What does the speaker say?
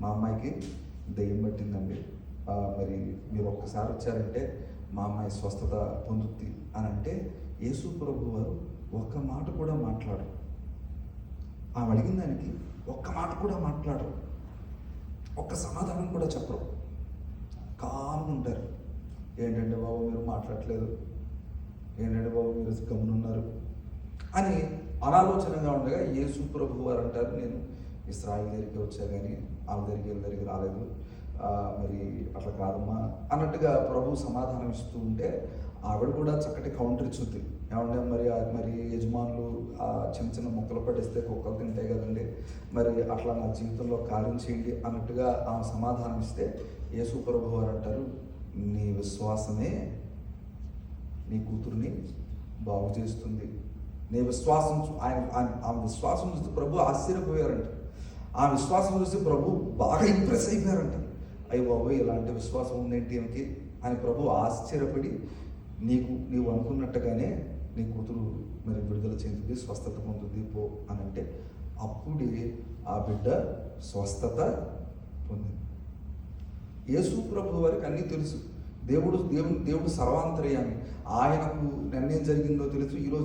మా అమ్మాయికి దెయ్యం పట్టిందండి, మరి మీరు ఒక్కసారి వచ్చారంటే మా అమ్మాయి స్వస్థత పొందుద్ది అని అంటే యేసు ప్రభు వారు ఒక్క మాట కూడా మాట్లాడరు. ఆమె అడిగిన దానికి ఒక్క మాట కూడా మాట్లాడరు, ఒక్క సమాధానం కూడా చెప్పరు. కామ్గా ఉంటారు. ఏంటంటే బాబు మీరు మాట్లాడట్లేదు, ఏంటంటే బాబు మీరు గమనున్నారు అని అనాలోచనగా ఉండగా యేసు ప్రభు వారు అంటారు, నేను ఇశ్రాయేలు దగ్గరికి వచ్చా కానీ ఆమె దగ్గరికి రాలేదు, మరి అట్లా కాదమ్మా అన్నట్టుగా ప్రభు సమాధానం ఇస్తూ ఉంటే ఆవిడ కూడా చక్కటి కౌంటర్ ఇచ్చుద్ది. ఏమంటే మరి యజమానులు చిన్న చిన్న ముక్కలు పడిస్తే కుక్కలు తింటాయి కదండి, మరి అట్లా నా జీవితంలో కార్యం చేయండి అన్నట్టుగా ఆమె సమాధానం ఇస్తే యేసు ప్రభు వారు అంటారు, నీ విశ్వాసమే నీ కూతురుని బాగు చేస్తుంది. నీ విశ్వాసం ఆమె విశ్వాసం చూస్తే ప్రభు ఆశ్చర్యపోయారంట. ఆ విశ్వాసం చూసి ప్రభు బాగా ఇంప్రెస్ అయిపోయారంట. అయ్యో బాబు ఇలాంటి విశ్వాసం ఉందేంటి ఈమెకి అని ప్రభు ఆశ్చర్యపడి, నీవు అనుకున్నట్టుగానే నీ కూతురు మరి విడుదల చెందుతుంది, స్వస్థత పొందుతుంది పో అని అంటే అప్పుడే ఆ బిడ్డ స్వస్థత పొందింది. యేసు ప్రభు వారికి అన్నీ తెలుసు. దేవుడు సర్వాంతర్యామి, ఆయనకు నిర్ణయం జరిగిందో తెలుసు. ఈరోజు